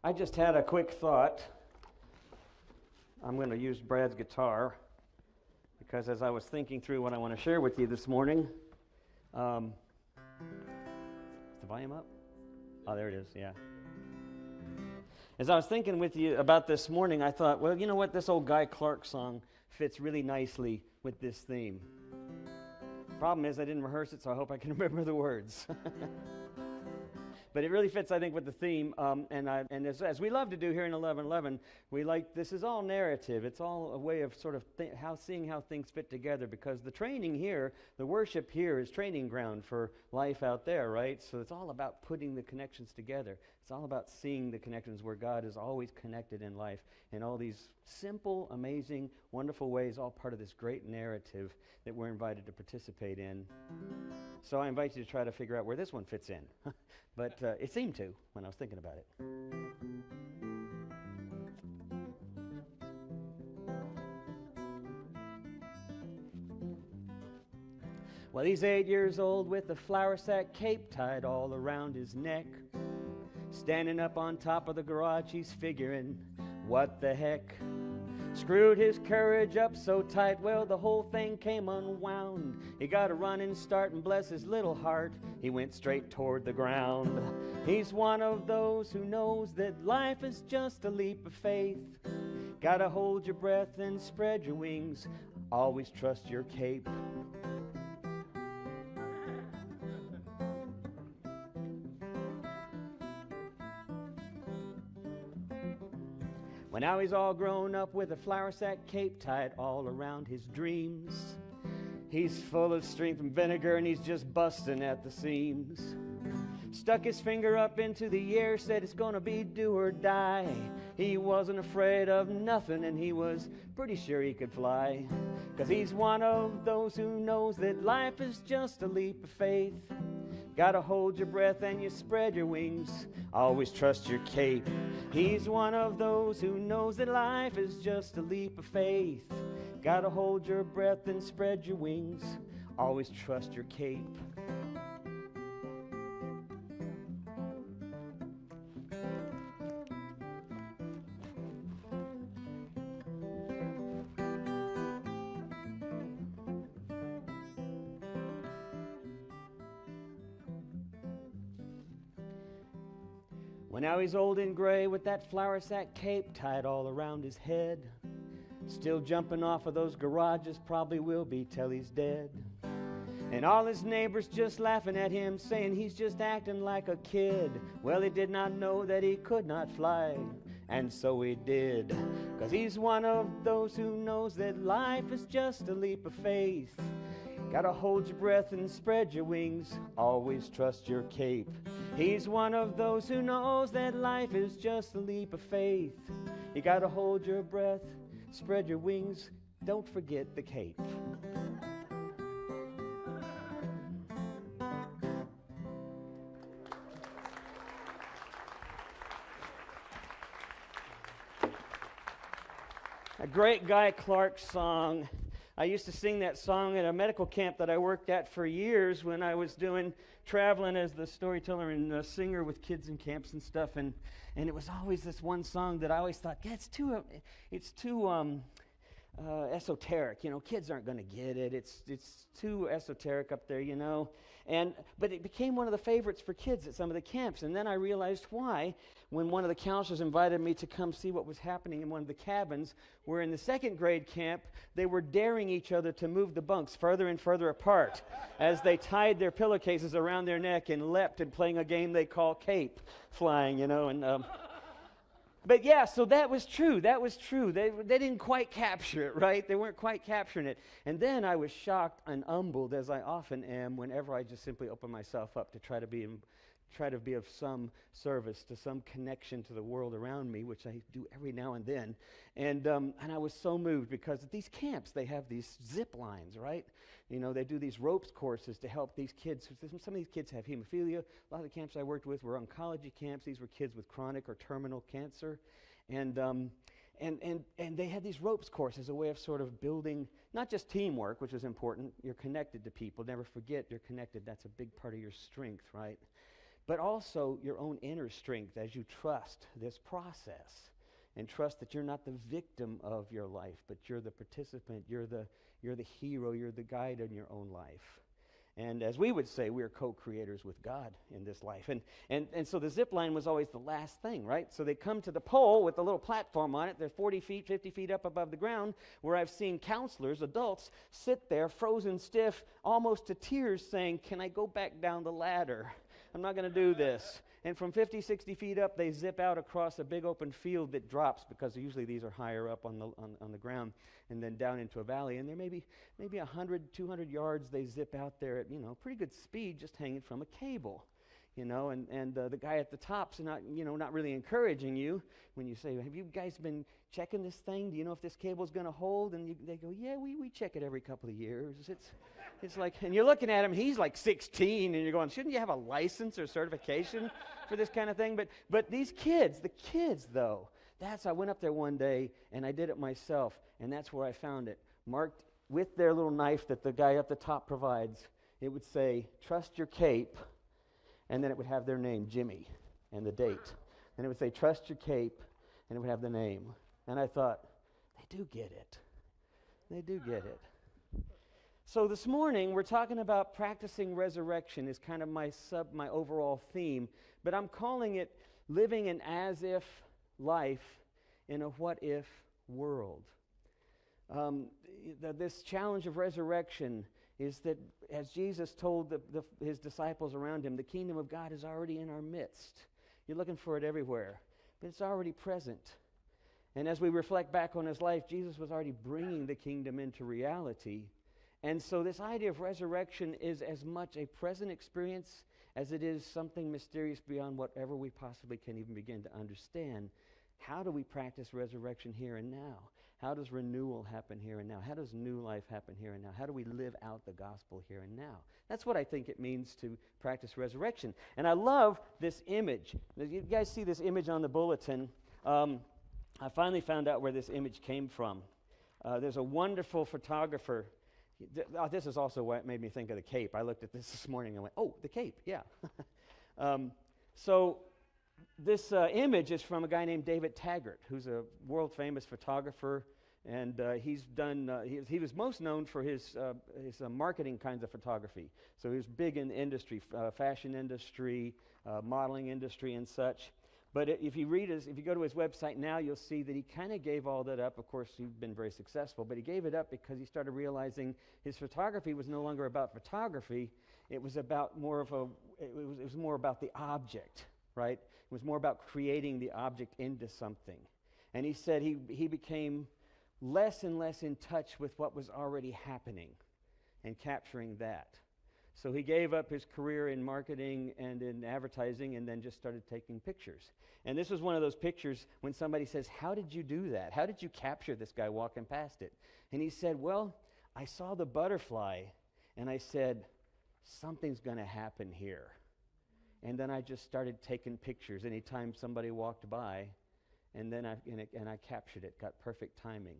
I just had a quick thought. I'm going to use Brad's guitar because as I was thinking through what I want to share with you this morning, is the volume up? Oh, there it is, yeah. As I was thinking with you about this morning, I thought, well, you know what? This old Guy Clark song fits really nicely with this theme. Problem is I didn't rehearse it, so I hope I can remember the words. But it really fits, I think, with the theme. And as we love to do here in 1111, this is all narrative. It's all a way of sort of seeing how things fit together, because the training here, the worship here is training ground for life out there, right? So it's all about putting the connections together. It's all about seeing the connections where God is always connected in life in all these simple, amazing, wonderful ways, all part of this great narrative that we're invited to participate in. So I invite you to try to figure out where this one fits in. But it seemed to when I was thinking about it. Well, he's 8 years old with a flour sack cape tied all around his neck. Standing up on top of the garage, he's figuring, what the heck? Screwed his courage up so tight, well, the whole thing came unwound. He got a running start, and bless his little heart, he went straight toward the ground. He's one of those who knows that life is just a leap of faith. Gotta hold your breath and spread your wings. Always trust your cape. Well, now he's all grown up with a flour sack cape tied all around his dreams. He's full of strength and vinegar, and he's just busting at the seams. Stuck his finger up into the air, said it's gonna be do or die. He wasn't afraid of nothing, and he was pretty sure he could fly. 'Cause he's one of those who knows that life is just a leap of faith. Gotta hold your breath and you spread your wings. Always trust your cape. He's one of those who knows that life is just a leap of faith. Gotta hold your breath and spread your wings. Always trust your cape. Well, now he's old and gray with that flour sack cape tied all around his head. Still jumping off of those garages, probably will be till he's dead. And all his neighbors just laughing at him, saying he's just acting like a kid. Well, he did not know that he could not fly, and so he did. 'Cause he's one of those who knows that life is just a leap of faith. Gotta hold your breath and spread your wings. Always trust your cape. He's one of those who knows that life is just a leap of faith. You gotta hold your breath, spread your wings. Don't forget the cape. A great Guy Clark song. I used to sing that song at a medical camp that I worked at for years when I was traveling as the storyteller and singer with kids in camps and stuff. And it was always this one song that I always thought, yeah, it's too esoteric. You know, kids aren't going to get it. It's too esoteric up there, you know. But it became one of the favorites for kids at some of the camps. And then I realized why when one of the counselors invited me to come see what was happening in one of the cabins, where in the second grade camp, they were daring each other to move the bunks further and further apart as they tied their pillowcases around their neck and leapt and playing a game they call cape flying, you know. And but yeah, so that was true. They didn't quite capture it, right? They weren't quite capturing it. And then I was shocked and humbled, as I often am, whenever I just simply open myself up to try to be of some service, to some connection to the world around me, which I do every now and then. And I was so moved because at these camps, they have these zip lines, right? You know, they do these ropes courses to help these kids. Some of these kids have hemophilia. A lot of the camps I worked with were oncology camps. These were kids with chronic or terminal cancer. And they had these ropes courses, a way of sort of building not just teamwork, which is important. You're connected to people. Never forget you're connected. That's a big part of your strength, right? but also your own inner strength as you trust this process and trust that you're not the victim of your life, but you're the participant, you're the hero, you're the guide in your own life. And as we would say, we're co-creators with God in this life. And so the zip line was always the last thing, right? So they come to the pole with a little platform on it. They're 40 feet, 50 feet up above the ground, where I've seen counselors, adults, sit there frozen stiff, almost to tears, saying, "Can I go back down the ladder? I'm not going to do this." And from 50, 60 feet up, they zip out across a big open field that drops, because usually these are higher up on the ground, and then down into a valley. And there maybe 100, 200 yards they zip out there at, pretty good speed, just hanging from a cable. And the guy at the top's not really encouraging you when you say, "Have you guys been checking this thing? Do you know if this cable's going to hold?" And they go, "Yeah, we check it every couple of years." It's like, and you're looking at him, he's like 16, and you're going, "Shouldn't you have a license or certification for this kind of thing?" But these kids, though, I went up there one day, and I did it myself, and that's where I found it. Marked with their little knife that the guy up the top provides, it would say, "Trust your cape," and then it would have their name, Jimmy, and the date. And it would say, "Trust your cape," and it would have the name. And I thought, they do get it. They do get it. So this morning, we're talking about practicing resurrection is kind of my overall theme, but I'm calling it living an as-if life in a what-if world. This challenge of resurrection is that, as Jesus told his disciples around him, the kingdom of God is already in our midst. You're looking for it everywhere, but it's already present. And as we reflect back on his life, Jesus was already bringing the kingdom into reality. And so this idea of resurrection is as much a present experience as it is something mysterious beyond whatever we possibly can even begin to understand. How do we practice resurrection here and now? How does renewal happen here and now? How does new life happen here and now? How do we live out the gospel here and now? That's what I think it means to practice resurrection. And I love this image. You guys see this image on the bulletin. I finally found out where this image came from. There's a wonderful photographer. This is also what made me think of the cape. I looked at this morning and went, "Oh, the cape, yeah." So this image is from a guy named David Taggart, who's a world-famous photographer, and he was most known for his marketing kinds of photography. So he was big in the industry, fashion industry, modeling industry, and such. But if you go to his website now, you'll see that he kind of gave all that up. Of course, he's been very successful, but he gave it up because he started realizing his photography was no longer about photography. It was more about the object, right? It was more about creating the object into something. And he said he became less and less in touch with what was already happening and capturing that. So he gave up his career in marketing and in advertising and then just started taking pictures. And this was one of those pictures when somebody says, "How did you do that? How did you capture this guy walking past it?" And he said, "Well, I saw the butterfly and I said, something's going to happen here. And then I just started taking pictures anytime somebody walked by, and then I captured it, got perfect timing,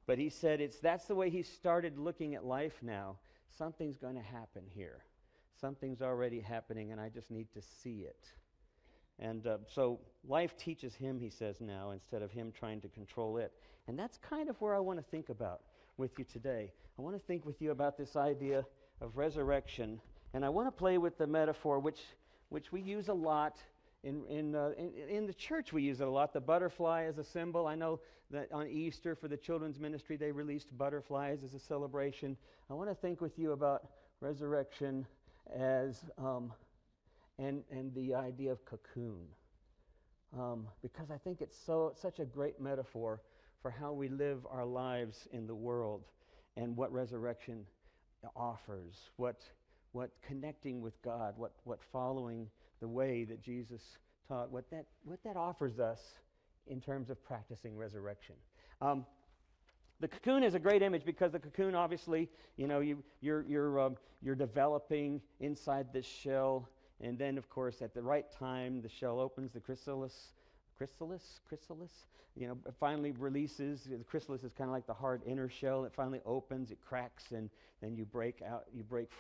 But he said that's the way he started looking at life now. Something's going to happen here. Something's already happening, and I just need to see it. And so life teaches him, he says now, instead of him trying to control it. And that's kind of where I want to think about with you today. I want to think with you about this idea of resurrection, and I want to play with the metaphor, which we use a lot in the church. We use it a lot. The butterfly as a symbol. I know that on Easter for the children's ministry they released butterflies as a celebration. I want to think with you about resurrection as and the idea of cocoon, because I think it's such a great metaphor for how we live our lives in the world and what resurrection offers, what connecting with God, what following the way that Jesus taught, what that offers us in terms of practicing resurrection. The cocoon is a great image because the cocoon, obviously, you're developing inside this shell, and then, of course, at the right time, the shell opens, the chrysalis chrysalis, it finally releases. The chrysalis is kind of like the hard inner shell. It finally opens, it cracks, and then you break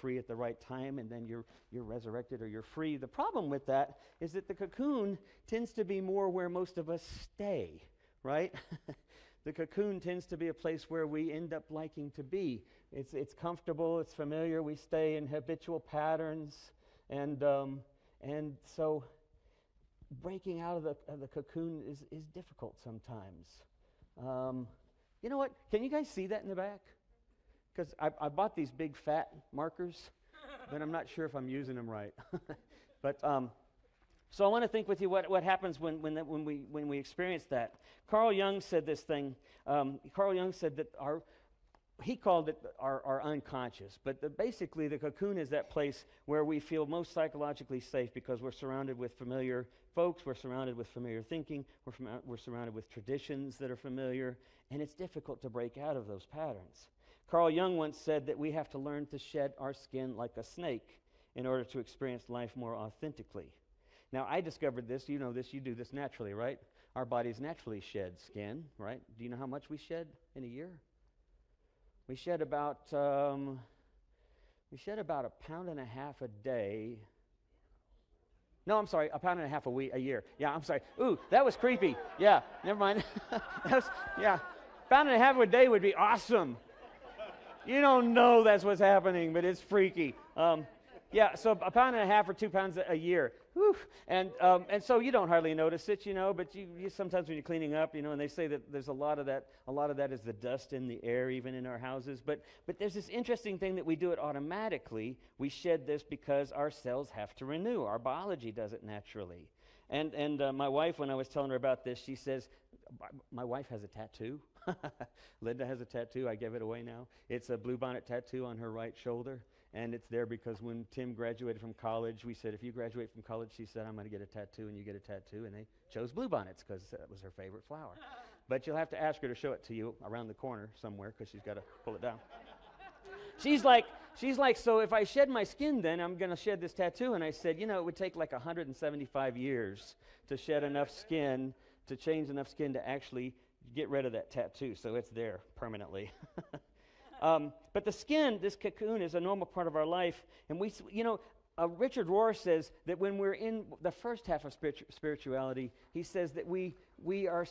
free at the right time, and then you're resurrected or you're free. The problem with that is that the cocoon tends to be more where most of us stay, right? The cocoon tends to be a place where we end up liking to be. It's comfortable, it's familiar, we stay in habitual patterns, and so breaking out of the cocoon is difficult sometimes. You know what? Can you guys see that in the back? Because I bought these big fat markers, but I'm not sure if I'm using them right. But so I want to think with you what happens when we experience that. Carl Jung said this thing. Carl Jung said that he called it our unconscious, but basically the cocoon is that place where we feel most psychologically safe because we're surrounded with familiar folks, we're surrounded with familiar thinking, we're surrounded with traditions that are familiar, and it's difficult to break out of those patterns. Carl Jung once said that we have to learn to shed our skin like a snake in order to experience life more authentically. Now, I discovered this, you know this, you do this naturally, right? Our bodies naturally shed skin, right? Do you know how much we shed in a year? We shed about a pound and a half a day. No, I'm sorry, a pound and a half a year. Yeah, I'm sorry. Ooh, that was creepy. Yeah, never mind. Pound and a half a day would be awesome. You don't know that's what's happening, but it's freaky. So a pound and a half or 2 pounds a year. Whew. And so you don't hardly notice it, but you sometimes when you're cleaning up, and they say that there's a lot of that is the dust in the air, even in our houses. But there's this interesting thing that we do it automatically. We shed this because our cells have to renew. Our biology does it naturally. And my wife, when I was telling her about this, she says, my wife has a tattoo. Linda has a tattoo. I gave it away now. It's a bluebonnet tattoo on her right shoulder. And it's there because when Tim graduated from college, we said, if you graduate from college, she said, I'm going to get a tattoo, and you get a tattoo. And they chose bluebonnets because that was her favorite flower. But you'll have to ask her to show it to you around the corner somewhere because she's got to pull it down. She's like, so if I shed my skin, then I'm going to shed this tattoo. And I said, it would take like 175 years to shed enough skin, to change enough skin to actually get rid of that tattoo. So it's there permanently. But the skin, this cocoon, is a normal part of our life. And Richard Rohr says that when we're in the first half of spirituality, he says that we are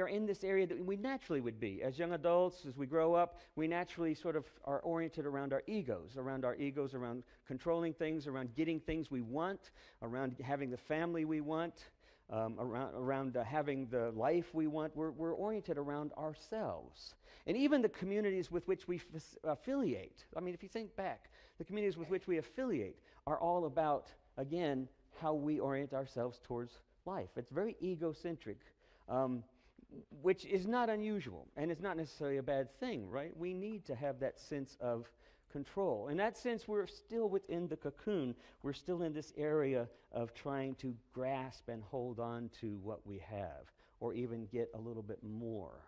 in this area that we naturally would be. As young adults, as we grow up, we naturally sort of are oriented around our egos, around controlling things, around getting things we want, around having the family we want, around having the life we want. We're oriented around ourselves. And even the communities with which we affiliate. I mean, if you think back, the communities with which we affiliate are all about, again, how we orient ourselves towards life. It's very egocentric, which is not unusual, and it's not necessarily a bad thing, right? We need to have that sense of control. In that sense, we're still within the cocoon. We're still in this area of trying to grasp and hold on to what we have, or even get a little bit more.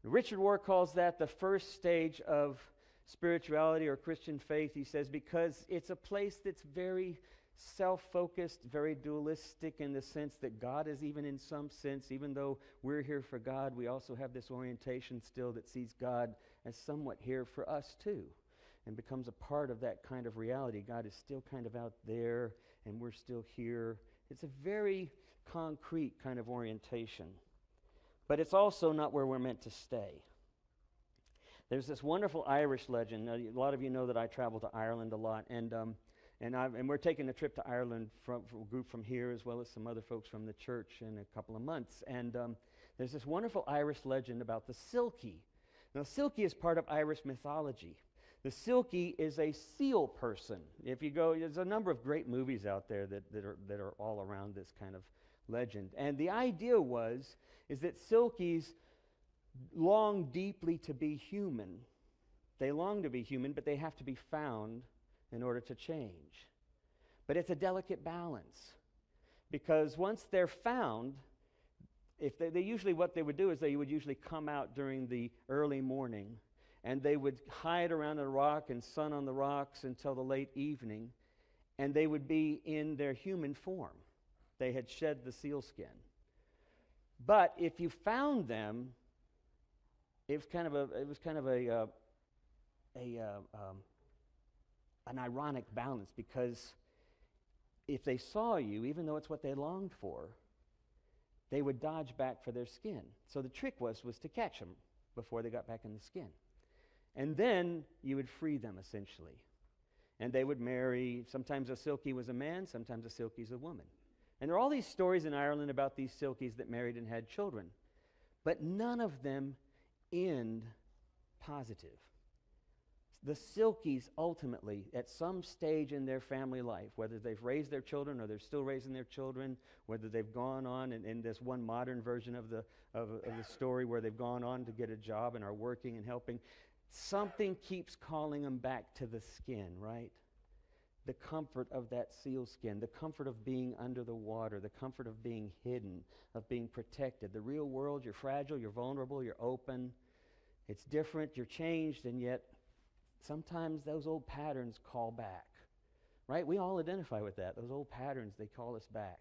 Richard Rohr calls that the first stage of spirituality or Christian faith, he says, because it's a place that's very self-focused, very dualistic in the sense that God is even in some sense, even though we're here for God, we also have this orientation still that sees God as somewhat here for us too, and becomes a part of that kind of reality. God is still kind of out there, and we're still here. It's a very concrete kind of orientation. But it's also not where we're meant to stay. There's this wonderful Irish legend. Now, a lot of you know that I travel to Ireland a lot, and we're taking a trip to Ireland from a group from here as well as some other folks from the church in a couple of months. And there's this wonderful Irish legend about the Silkie. Now, Silkie is part of Irish mythology. The Silkie is a seal person. If you go, there's a number of great movies out there that are all around this kind of legend. And the idea is that Silkies long deeply to be human. They long to be human, but they have to be found in order to change. But it's a delicate balance, because once they're found, if they usually, what they would do is they would usually come out during the early morning, and they would hide around a rock and sun on the rocks until the late evening, and they would be in their human form. They had shed the sealskin. But if you found them, it was kind of an ironic balance, because if they saw you, even though it's what they longed for, they would dodge back for their skin. So the trick was to catch them before they got back in the skin. And then you would free them, essentially. And they would marry. Sometimes a silkie was a man, sometimes a silkie's a woman. And there are all these stories in Ireland about these silkies that married and had children. But none of them end positive. The silkies ultimately, at some stage in their family life, whether they've raised their children or they're still raising their children, whether they've gone on in this one modern version of the story where they've gone on to get a job and are working and helping, something keeps calling them back to the skin, right? The comfort of that seal skin, the comfort of being under the water, the comfort of being hidden, of being protected. The real world, you're fragile, you're vulnerable, you're open. It's different, you're changed, and yet sometimes those old patterns call back, right? We all identify with that. Those old patterns, they call us back.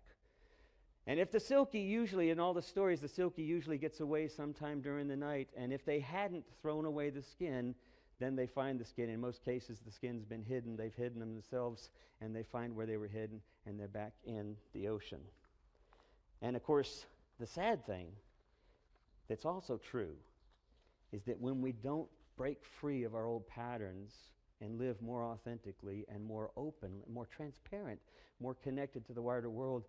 And if the silkie usually, in all the stories, the silkie usually gets away sometime during the night, and if they hadn't thrown away the skin, then they find the skin. In most cases, the skin's been hidden. They've hidden themselves, and they find where they were hidden, and they're back in the ocean. And of course, the sad thing that's also true is that when we don't break free of our old patterns and live more authentically and more open, more transparent, more connected to the wider world,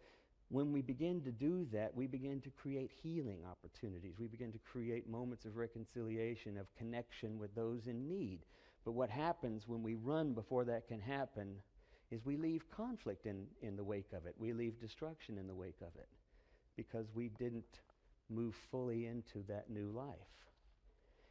when we begin to do that, we begin to create healing opportunities. We begin to create moments of reconciliation, of connection with those in need. But what happens when we run before that can happen is we leave conflict in the wake of it. We leave destruction in the wake of it because we didn't move fully into that new life.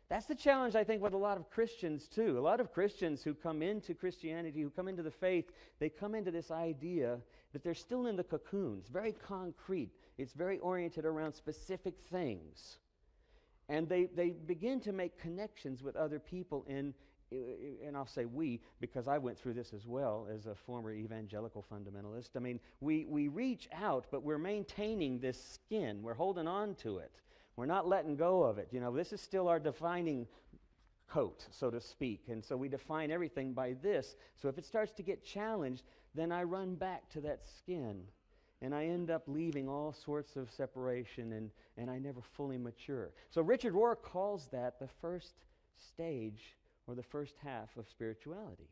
That's the challenge, I think, with a lot of Christians, too. A lot of Christians who come into Christianity, who come into the faith, they come into this idea that they're still in the cocoon. It's very concrete. It's very oriented around specific things. And they begin to make connections with other people and I'll say we, because I went through this as well as a former evangelical fundamentalist. I mean, we reach out, but we're maintaining this skin. We're holding on to it. We're not letting go of it. You know, this is still our defining coat, so to speak. And so we define everything by this. So if it starts to get challenged, then I run back to that skin. And I end up leaving all sorts of separation, and I never fully mature. So Richard Rohr calls that the first stage or the first half of spirituality.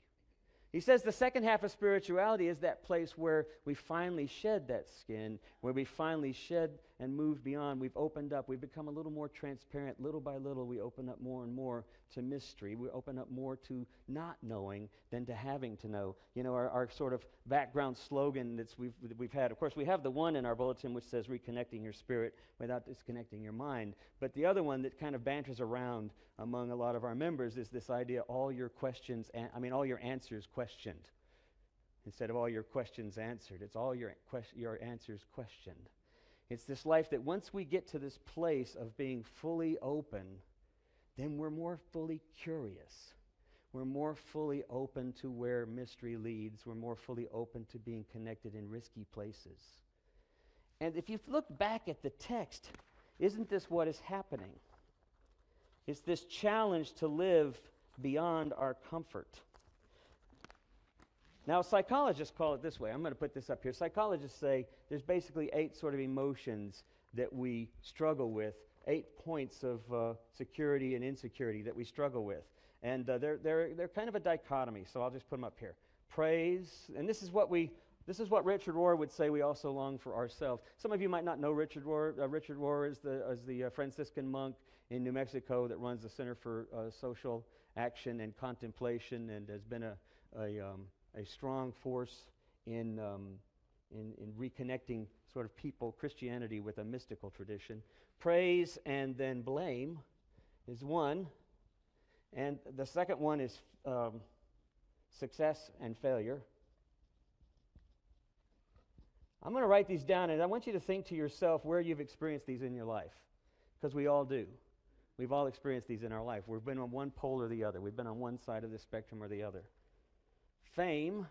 He says the second half of spirituality is that place where we finally shed that skin, where we finally shed and move beyond. We've opened up. We've become a little more transparent. Little by little, we open up more and more to mystery. We open up more to not knowing than to having to know. You know, our sort of background slogan that we've had, of course, we have the one in our bulletin which says reconnecting your spirit without disconnecting your mind. But the other one that kind of banters around among a lot of our members is this idea, all your answers questioned. Instead of all your questions answered, it's all your answers questioned. It's this life that once we get to this place of being fully open, then we're more fully curious. We're more fully open to where mystery leads. We're more fully open to being connected in risky places. And if you look back at the text, isn't this what is happening? It's this challenge to live beyond our comfort. Now, psychologists call it this way. I'm going to put this up here. Psychologists say there's basically 8 sort of emotions that we struggle with, 8 points of security and insecurity that we struggle with. And they're kind of a dichotomy, so I'll just put them up here. Praise, and this is what Richard Rohr would say we also long for ourselves. Some of you might not know Richard Rohr. Richard Rohr is the Franciscan monk in New Mexico that runs the Center for Social Action and Contemplation, and has been a strong force in reconnecting sort of Christianity with a mystical tradition. Praise and then blame is one. And the second one is success and failure. I'm going to write these down, and I want you to think to yourself where you've experienced these in your life, because we all do. We've all experienced these in our life. We've been on one pole or the other. We've been on one side of the spectrum or the other. Fame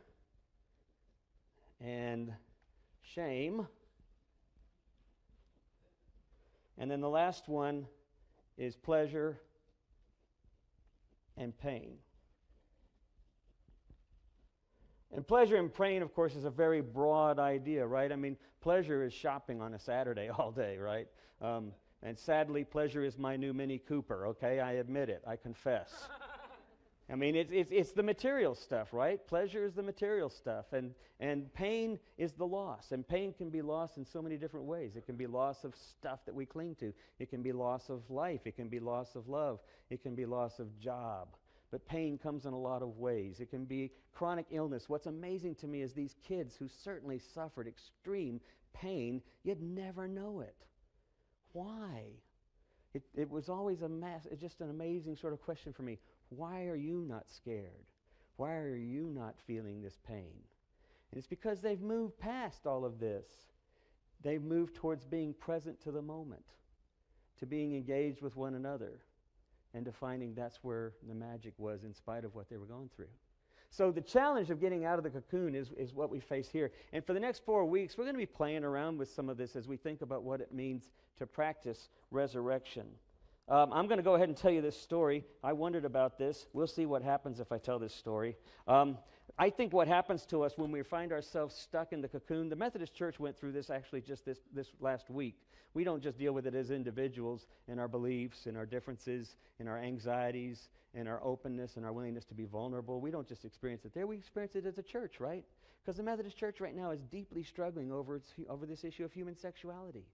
and shame, And then the last one is pleasure and pain. And pleasure and pain, of course, is a very broad idea, right? I mean, pleasure is shopping on a Saturday all day, right? And sadly, pleasure is my new Mini Cooper, okay? I admit it. I confess. I mean, it's the material stuff, right? Pleasure is the material stuff. And pain is the loss. And pain can be lost in so many different ways. It can be loss of stuff that we cling to. It can be loss of life. It can be loss of love. It can be loss of job. But pain comes in a lot of ways. It can be chronic illness. What's amazing to me is these kids who certainly suffered extreme pain, you'd never know it. Why? It was always just an amazing sort of question for me. Why are you not scared? Why are you not feeling this pain? And it's because they've moved past all of this. They've moved towards being present to the moment, to being engaged with one another, and to finding that's where the magic was in spite of what they were going through. So the challenge of getting out of the cocoon is what we face here. And for the next 4 weeks, we're going to be playing around with some of this as we think about what it means to practice resurrection. I'm going to go ahead and tell you this story. I wondered about this. We'll see what happens if I tell this story. I think what happens to us when we find ourselves stuck in the cocoon, the Methodist Church went through this actually just this last week. We don't just deal with it as individuals in our beliefs, in our differences, in our anxieties, in our openness, and our willingness to be vulnerable. We don't just experience it there. We experience it as a church, right? Because the Methodist Church right now is deeply struggling over this issue of human sexuality.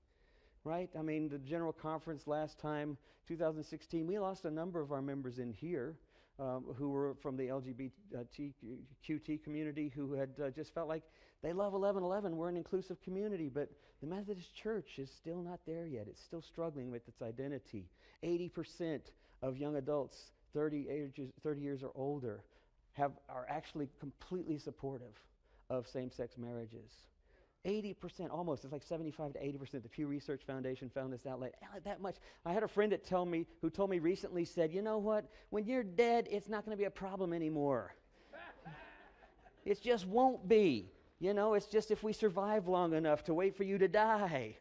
Right? I mean, the General Conference last time, 2016, we lost a number of our members in here who were from the LGBTQT community who had just felt like they love 1111. We're an inclusive community, but the Methodist Church is still not there yet. It's still struggling with its identity. 80% of young adults 30 years or older are actually completely supportive of same-sex marriages. 80%, almost, it's like 75 to 80%. The Pew Research Foundation found this out that much. I had a friend who told me recently, said, you know what, when you're dead, it's not going to be a problem anymore. It just won't be. You know, it's just if we survive long enough to wait for you to die.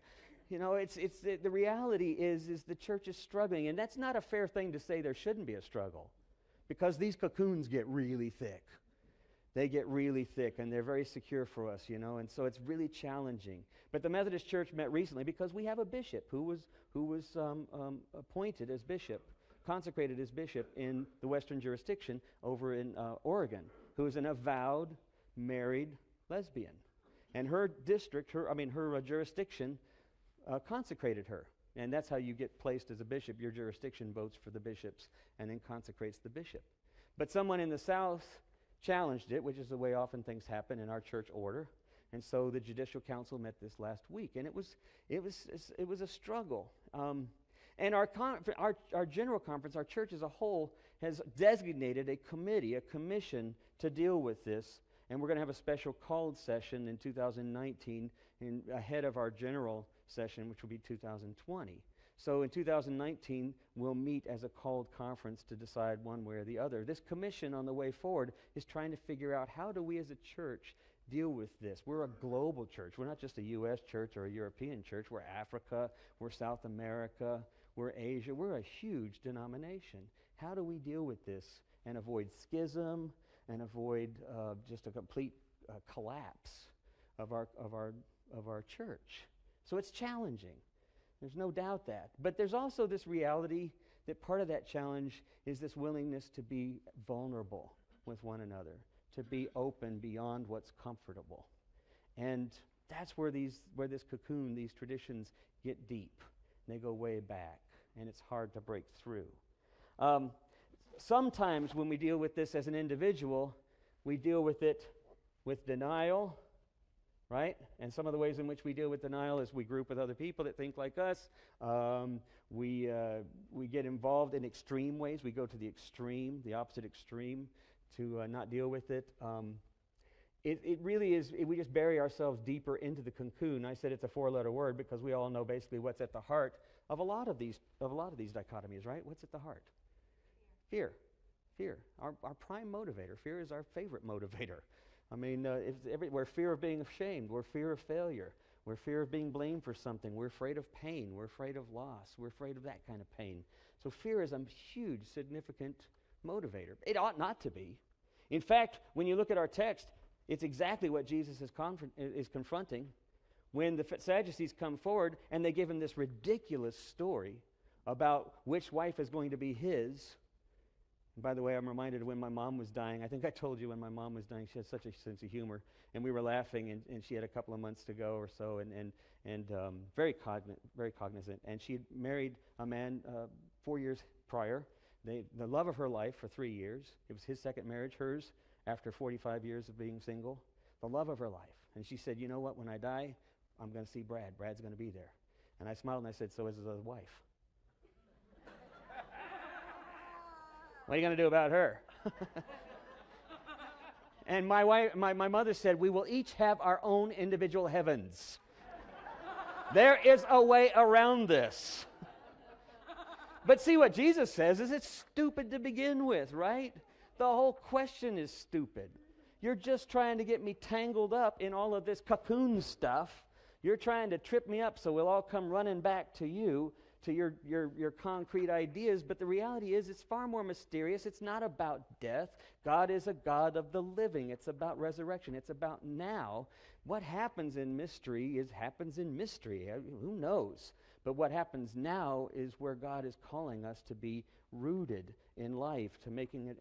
You know, the reality is the church is struggling, and that's not a fair thing to say there shouldn't be a struggle, because these cocoons get really thick. They get really thick, and they're very secure for us, you know, and so it's really challenging. But the Methodist Church met recently because we have a bishop who was appointed as bishop, consecrated as bishop in the Western jurisdiction over in Oregon, who is an avowed, married lesbian. And her district, her jurisdiction consecrated her. And that's how you get placed as a bishop. Your jurisdiction votes for the bishops and then consecrates the bishop. But someone in the South challenged it, which is the way often things happen in our church order, and so the Judicial Council met this last week, and it was a struggle. And our General Conference, our church as a whole, has designated a commission to deal with this, and we're going to have a special called session in 2019 ahead of our general session, which will be 2020. So in 2019, we'll meet as a called conference to decide one way or the other. This commission on the way forward is trying to figure out how do we as a church deal with this. We're a global church. We're not just a U.S. church or a European church. We're Africa. We're South America. We're Asia. We're a huge denomination. How do we deal with this and avoid schism and avoid just a complete collapse of our church? So it's challenging. There's no doubt that. But there's also this reality that part of that challenge is this willingness to be vulnerable with one another, to be open beyond what's comfortable. And that's where this cocoon, these traditions get deep. They go way back, and it's hard to break through. Sometimes when we deal with this as an individual, we deal with it with denial, right? And some of the ways in which we deal with denial is we group with other people that think like us. We get involved in extreme ways. We go to the opposite extreme to not deal with it. It really is, we just bury ourselves deeper into the cocoon. I said it's a 4-letter word because we all know basically what's at the heart of a lot of these dichotomies, right? What's at the heart? Fear. Our prime motivator. Fear is our favorite motivator. I mean, we're fear of being ashamed. We're fear of failure. We're fear of being blamed for something. We're afraid of pain. We're afraid of loss. We're afraid of that kind of pain. So fear is a huge, significant motivator. It ought not to be. In fact, when you look at our text, it's exactly what Jesus is confronting when the Sadducees come forward and they give him this ridiculous story about which wife is going to be his. And by the way, I'm reminded of when my mom was dying. I think I told you when my mom was dying, she had such a sense of humor. And we were laughing, and she had a couple of months to go or so, and very cognizant. And she had married a man 4 years prior. The love of her life for 3 years. It was his second marriage, hers, after 45 years of being single. The love of her life. And she said, you know what, when I die, I'm going to see Brad. Brad's going to be there. And I smiled and I said, so is his other wife. What are you going to do about her? And my mother said, we will each have our own individual heavens. There is a way around this. But see, what Jesus says is it's stupid to begin with, right? The whole question is stupid. You're just trying to get me tangled up in all of this cocoon stuff. You're trying to trip me up so we'll all come running back to you, to your concrete ideas. But the reality is it's far more mysterious. It's not about death. God is a God of the living. It's about resurrection. It's about now. What happens in mystery happens in mystery. Who knows? But what happens now is where God is calling us to be rooted in life, to making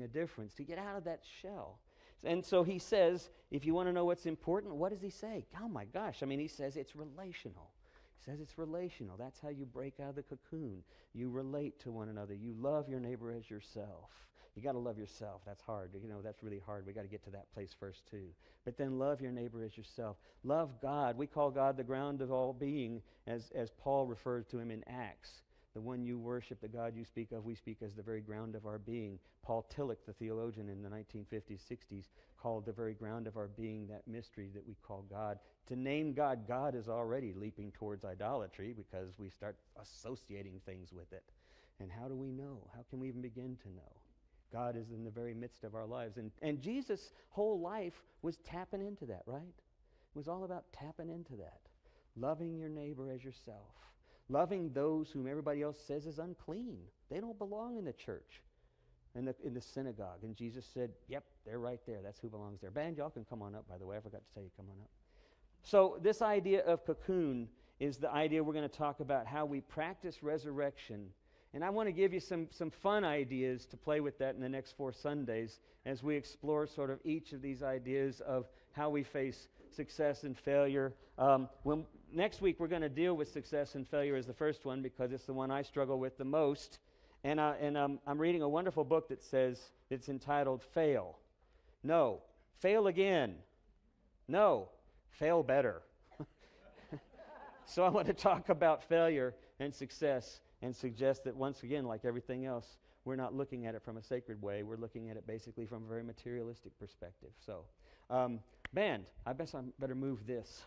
a difference, to get out of that shell. And so he says, if you want to know what's important, what does he say? Oh my gosh, I mean, he says it's relational. He says it's relational. That's how you break out of the cocoon. You relate to one another. You love your neighbor as yourself. You got to love yourself. That's hard. You know, that's really hard. We got to get to that place first too. But then love your neighbor as yourself. Love God. We call God the ground of all being, as Paul refers to him in Acts. The one you worship, the God you speak of, we speak as the very ground of our being. Paul Tillich, the theologian in the 1950s, 60s, called the very ground of our being that mystery that we call God. To name God, God is already leaping towards idolatry because we start associating things with it. And how do we know? How can we even begin to know? God is in the very midst of our lives. And Jesus' whole life was tapping into that, right? It was all about tapping into that. Loving your neighbor as yourself. Loving those whom everybody else says is unclean. They don't belong in the church, in the synagogue. And Jesus said, yep, they're right there. That's who belongs there. Band, y'all can come on up, by the way. I forgot to tell you, come on up. So this idea of cocoon is the idea we're going to talk about, how we practice resurrection. And I want to give you some fun ideas to play with that in the next 4 Sundays as we explore sort of each of these ideas of how we face success and failure. Next week we're going to deal with success and failure as the first one because it's the one I struggle with the most. And I'm reading a wonderful book that says, it's entitled Fail. No. Fail again. No. Fail better. So I want to talk about failure and success and suggest that once again, like everything else, we're not looking at it from a sacred way. We're looking at it basically from a very materialistic perspective. So, band, I better move this.